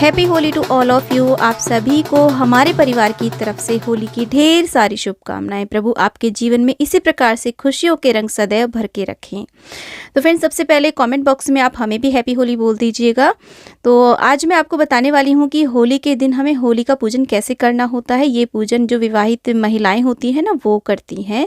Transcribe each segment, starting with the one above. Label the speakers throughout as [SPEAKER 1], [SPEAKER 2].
[SPEAKER 1] Happy Holi to all of you. आप सभी को हमारे परिवार की तरफ से होली की ढेर सारी शुभकामनाएं। प्रभु आपके जीवन में इसी प्रकार से खुशियों के रंग सदैव भर के रखें। तो फ्रेंड्स, सबसे पहले कमेंट बॉक्स में आप हमें भी हैप्पी होली बोल दीजिएगा। तो आज मैं आपको बताने वाली हूँ कि होली के दिन हमें होली का पूजन कैसे करना होता है। ये पूजन जो विवाहित महिलाएं होती हैं ना, वो करती हैं।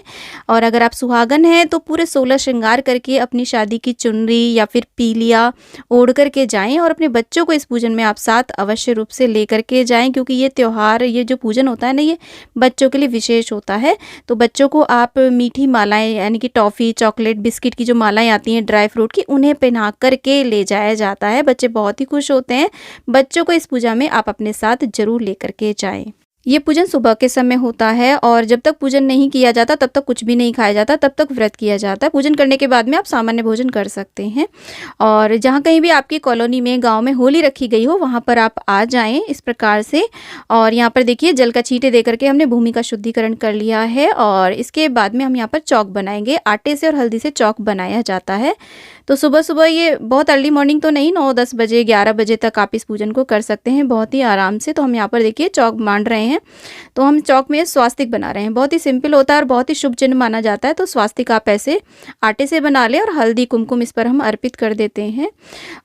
[SPEAKER 1] और अगर आप सुहागन हैं तो पूरे 16 श्रृंगार करके अपनी शादी की चुनरी या फिर पीलिया ओढ़ करके जाएं और अपने बच्चों को इस पूजन में आप साथ अवश्य रूप से लेकर के जाएं, क्योंकि ये त्यौहार, ये जो पूजन होता है ना, ये बच्चों के लिए विशेष होता है। तो बच्चों को आप मीठी मालाएं, यानी कि टॉफ़ी, चॉकलेट, बिस्किट की जो मालाएं आती हैं ड्राई फ्रूट की, उन्हें पहना करके ले जाया जाता है। बच्चे बहुत ही खुश होते हैं। बच्चों को इस पूजा में आप अपने साथ जरूर लेकर के जाएं। ये पूजन सुबह के समय होता है और जब तक पूजन नहीं किया जाता तब तक कुछ भी नहीं खाया जाता, तब तक व्रत किया जाता है। पूजन करने के बाद में आप सामान्य भोजन कर सकते हैं। और जहाँ कहीं भी आपकी कॉलोनी में, गांव में होली रखी गई हो, वहाँ पर आप आ जाएं इस प्रकार से। और यहाँ पर देखिए, जल का छींटे दे करके हमने भूमि का शुद्धिकरण कर लिया है। और इसके बाद में हम यहाँ पर चौक बनाएंगे। आटे से और हल्दी से चौक बनाया जाता है। तो सुबह सुबह, ये बहुत अर्ली मॉर्निंग तो नहीं, 9-10 बजे, 11 बजे तक आप इस पूजन को कर सकते हैं बहुत ही आराम से। तो हम यहाँ पर देखिए चौक बांध रहे हैं। तो हम चौक में स्वास्तिक बना रहे हैं। बहुत ही सिंपल होता है और बहुत ही शुभ चिन्ह माना जाता है। तो स्वास्तिक आप ऐसे आटे से बना लें और हल्दी कुमकुम इस पर हम अर्पित कर देते हैं।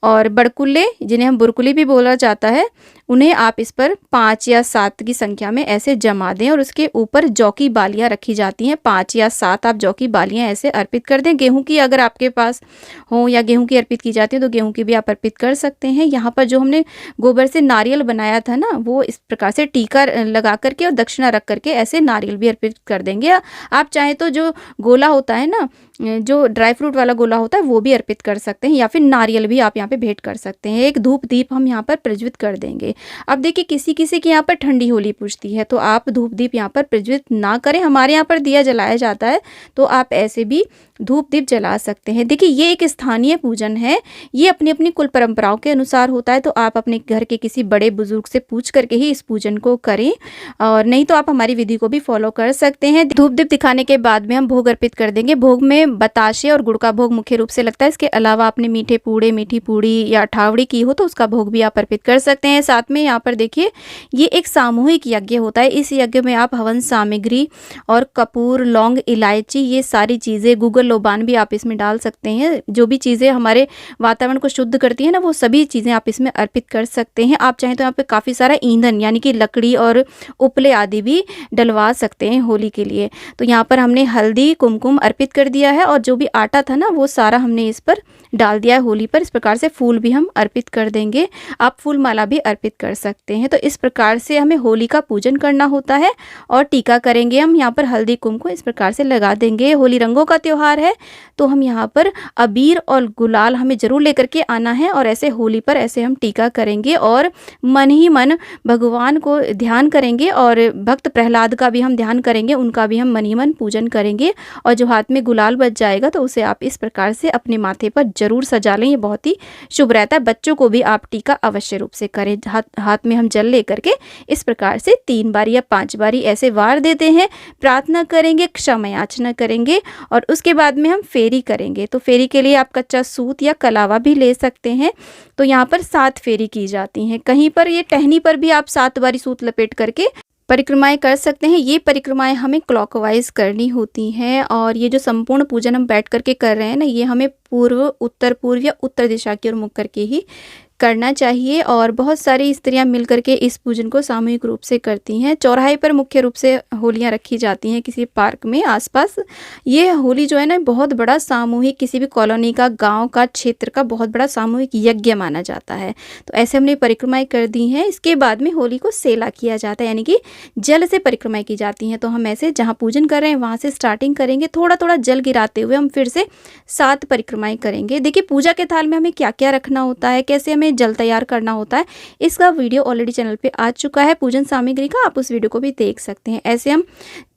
[SPEAKER 1] और बड़कुल्ले, जिन्हें हम बुरकुली भी बोला जाता है, उन्हें आप इस पर 5 या 7 की संख्या में ऐसे जमा दें। और उसके ऊपर जौ की बालियाँ रखी जाती हैं। 5 या 7 आप जौ की बालियाँ ऐसे अर्पित कर दें। गेहूं की अगर आपके पास हो या गेहूं की अर्पित की जाती है तो गेहूं की भी आप अर्पित कर सकते हैं। यहाँ पर जो हमने गोबर से नारियल बनाया था ना, वो इस प्रकार से टीका लगा करके और दक्षिणा रख करके ऐसे नारियल भी अर्पित कर देंगे। आप चाहें तो जो गोला होता है ना, जो ड्राई फ्रूट वाला गोला होता है, वो भी अर्पित कर सकते हैं, या फिर नारियल भी आप यहाँ पे भेंट कर सकते हैं। एक धूप दीप हम यहाँ पर प्रज्वलित कर देंगे। अब देखिए, किसी किसी के यहाँ पर ठंडी होली पूजती है, तो आप धूप दीप यहाँ पर प्रज्वलित ना करें। हमारे यहाँ पर दिया जलाया जाता है, तो आप ऐसे भी धूप दीप जला सकते हैं। देखिए, ये एक स्थानीय पूजन है। ये अपनी अपनी कुल परंपराओं के अनुसार होता है। तो आप अपने घर के किसी बड़े बुजुर्ग से पूछ करके ही इस पूजन को करें, और नहीं तो आप हमारी विधि को भी फॉलो कर सकते हैं। धूप दीप दिखाने के बाद में हम भोग अर्पित कर देंगे। भोग में बताशे और गुड़ का भोग मुख्य रूप से लगता है। इसके अलावा आपने मीठे पूड़े, मीठी पूड़ी या ठावड़ी की हो तो उसका भोग भी आप अर्पित कर सकते हैं। साथ में यहाँ पर देखिए, ये एक सामूहिक यज्ञ होता है। इस यज्ञ में आप हवन सामग्री और कपूर, लौंग, इलायची, ये सारी चीज़ें, गूगल लोबान भी आप इसमें डाल सकते हैं। जो भी चीज़ें हमारे वातावरण को शुद्ध करती है ना, वो सभी चीज़ें आप इसमें अर्पित कर सकते हैं। आप चाहें तो यहाँ पे काफ़ी सारा ईंधन, यानी कि लकड़ी और उपले आदि भी डलवा सकते हैं होली के लिए। तो यहाँ पर हमने हल्दी कुमकुम अर्पित कर दिया है और जो भी आटा था ना, वो सारा हमने इस पर डाल दिया है होली पर। इस प्रकार से फूल भी हम अर्पित कर देंगे। आप फूल माला भी अर्पित कर सकते हैं। तो इस प्रकार से हमें होली का पूजन करना होता है। और टीका करेंगे हम यहाँ पर, हल्दी कुमकुम इस प्रकार से लगा देंगे। होली रंगों का त्यौहार है, तो हम यहाँ पर अबीर और गुलाल हमें जरूर लेकर के आना है। और ऐसे होली पर ऐसे हम टीका करेंगे और मन ही मन भगवान को ध्यान करेंगे। और भक्त प्रहलाद का भी हम ध्यान करेंगे, उनका भी हम मन ही मन पूजन करेंगे। और जो हाथ में गुलाल बच जाएगा तो उसे आप इस प्रकार से अपने माथे पर जरूर सजा लें। ये बहुत ही शुभ रहता है। बच्चों को भी आप टीका अवश्य रूप से करें। हाथ में हम जल लेकर के इस प्रकार से 3 बारी या 5 बारी ऐसे वार देते हैं, प्रार्थना करेंगे, क्षमा याचना करेंगे और उसके बाद में हम फेरी करेंगे। तो फेरी के लिए आप कच्चा सूत या कलावा भी ले सकते हैं। तो यहाँ पर 7 फेरी की जाती हैं। कहीं पर ये टहनी पर भी आप 7 बारी सूत लपेट करके परिक्रमाएं कर सकते हैं। ये परिक्रमाएं हमें क्लॉकवाइज करनी होती हैं। और ये जो संपूर्ण पूजन हम बैठ करके कर रहे हैं ना, ये हमें पूर्व, उत्तर पूर्व या उत्तर दिशा की ओर मुख करके ही करना चाहिए। और बहुत सारी स्त्रियां मिलकर के इस पूजन को सामूहिक रूप से करती हैं। चौराहे पर मुख्य रूप से होलियां रखी जाती हैं, किसी पार्क में आसपास। ये होली जो है ना, बहुत बड़ा सामूहिक, किसी भी कॉलोनी का, गांव का, क्षेत्र का बहुत बड़ा सामूहिक यज्ञ माना जाता है। तो ऐसे हमने परिक्रमाएं कर दी हैं। इसके बाद में होली को सेला किया जाता है, यानी कि जल से परिक्रमाएं की जाती हैं। तो हम ऐसे जहाँ पूजन कर रहे हैं वहाँ से स्टार्टिंग करेंगे, थोड़ा थोड़ा जल गिराते हुए हम फिर से 7 परिक्रमाएं करेंगे। देखिए, पूजा के थाल में हमें क्या क्या रखना होता है, कैसे हमें जल तैयार करना होता है, इसका वीडियो ऑलरेडी चैनल पे आ चुका है, पूजन सामग्री का। आप उस वीडियो को भी देख सकते हैं। ऐसे हम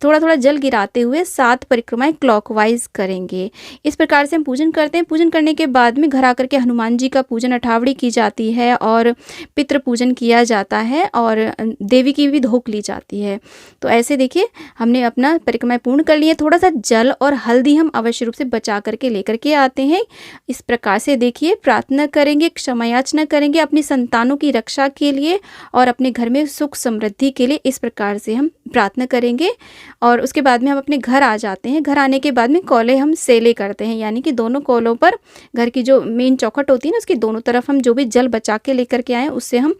[SPEAKER 1] थोड़ा थोड़ा जल गिराते हुए 7 परिक्रमाएं क्लॉकवाइज करेंगे। इस प्रकार से हम पूजन करते हैं। पूजन करने के बाद में घर आकर के हनुमान जी का पूजन, अठावड़ी की जाती है और पितृ पूजन किया जाता है और देवी की भी धोक ली जाती है। तो ऐसे देखिए, हमने अपना परिक्रमाएं पूर्ण कर लिए। थोड़ा सा जल और हल्दी हम अवश्य रूप से बचा करके लेकर के आते हैं। इस प्रकार से देखिए, प्रार्थना करेंगे, क्षमा याचना प्रार्थना करेंगे अपनी संतानों की रक्षा के लिए और अपने घर में सुख समृद्धि के लिए। इस प्रकार से हम प्रार्थना करेंगे और उसके बाद में हम अपने घर आ जाते हैं। घर आने के बाद में कौले हम सेले करते हैं, यानी कि दोनों कौलों पर, घर की जो मेन चौखट होती है ना, उसकी दोनों तरफ हम जो भी जल बचा के लेकर के आए उससे हम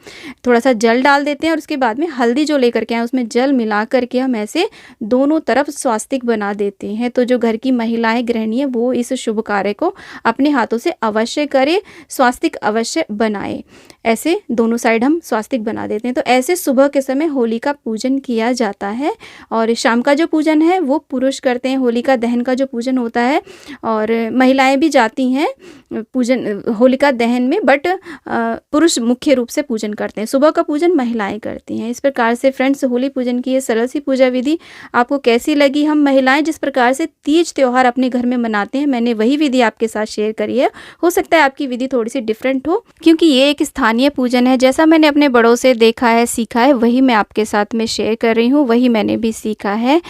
[SPEAKER 1] थोड़ा सा जल डाल देते हैं और उसके बाद में हल्दी जो लेकर के आए उसमें जल मिला करके हम ऐसे दोनों तरफ स्वास्तिक बना देते हैं। तो जो घर की महिलाएं, गृहिणी है, वो इस शुभ कार्य को अपने हाथों से अवश्य करे, स्वास्तिक अवश्य बनाए। ऐसे दोनों साइड हम स्वास्तिक बना देते हैं। तो ऐसे सुबह के समय होली का पूजन किया जाता है और शाम का जो पूजन है वो पुरुष करते हैं। होलिका दहन का जो पूजन होता है और महिलाएं भी जाती हैं पूजन होलिका दहन में, बट पुरुष मुख्य रूप से पूजन करते हैं। सुबह का पूजन महिलाएं करती हैं। इस प्रकार से फ्रेंड्स, होली पूजन की ये सरल सी पूजा विधि आपको कैसी लगी? हम महिलाएं जिस प्रकार से तीज त्योहार अपने घर में मनाते हैं, मैंने वही विधि आपके साथ शेयर करी है। हो सकता है आपकी विधि थोड़ी सी डिफरेंट हो, क्योंकि ये एक स्थानीय पूजन है। जैसा मैंने अपने बड़ों से देखा है, सीखा है, वही मैं आपके साथ में शेयर कर रही हूँ, वही मैंने भी सीखा है।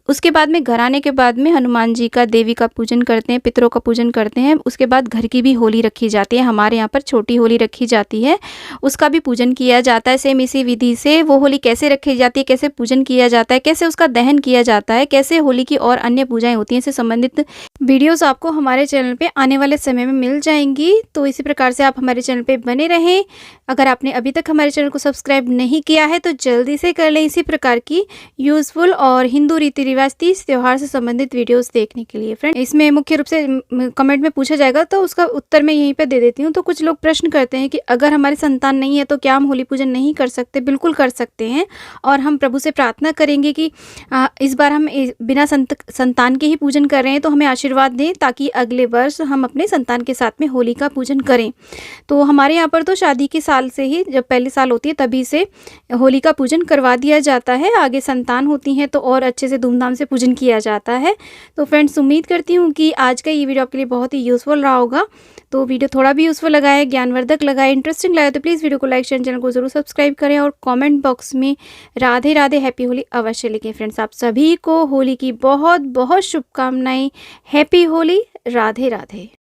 [SPEAKER 1] उसके बाद में घर आने के बाद में हनुमान जी का, देवी का पूजन करते हैं, पितरों का पूजन करते हैं। उसके बाद घर की भी होली रखी जाती है। हमारे यहाँ पर छोटी होली रखी जाती है, उसका भी पूजन किया जाता है। सेम इसी विधि से वो होली कैसे रखी जाती है, कैसे पूजन किया जाता है, कैसे उसका दहन किया जाता है, कैसे होली की और अन्य पूजाएं होती हैं, इससे संबंधित वीडियोस आपको हमारे चैनल पे आने वाले समय में मिल जाएंगी। तो इसी प्रकार से आप हमारे चैनल पे बने रहें। अगर आपने अभी तक हमारे चैनल को सब्सक्राइब नहीं किया है तो जल्दी से कर लें, इसी प्रकार की यूजफुल और हिंदू रीति रिवाज, तीज त्योहार से संबंधित वीडियोस देखने के लिए। फ्रेंड, इसमें मुख्य रूप से कमेंट में पूछा जाएगा तो उसका उत्तर मैं यहीं पे दे देती हूँ। तो कुछ लोग प्रश्न करते हैं कि अगर हमारी संतान नहीं है तो क्या हम होली पूजन नहीं कर सकते? बिल्कुल कर सकते हैं और हम प्रभु से प्रार्थना करेंगे कि इस बार हम बिना संतान के ही पूजन कर रहे हैं तो हमें आशीर्वाद दें, ताकि अगले वर्ष हम अपने संतान के साथ में होली का पूजन करें। तो हमारे यहाँ पर तो शादी के साल से ही, जब पहली साल होती है तभी से होली का पूजन करवा दिया जाता है। आगे संतान होती हैं तो और अच्छे से धूमधाम से पूजन किया जाता है। तो फ्रेंड्स, उम्मीद करती हूँ कि आज का ये वीडियो आपके लिए बहुत ही यूज़फुल रहा होगा। तो वीडियो थोड़ा भी यूज़फुल लगा है, ज्ञानवर्धक लगा है, इंटरेस्टिंग लगा तो प्लीज़ वीडियो को लाइक शेयर, चैनल को जरूर सब्सक्राइब करें और कमेंट बॉक्स में राधे राधे हैप्पी होली अवश्य लिखें। फ्रेंड्स, आप सभी को होली की बहुत बहुत शुभकामनाएं। हैप्पी होली, राधे राधे।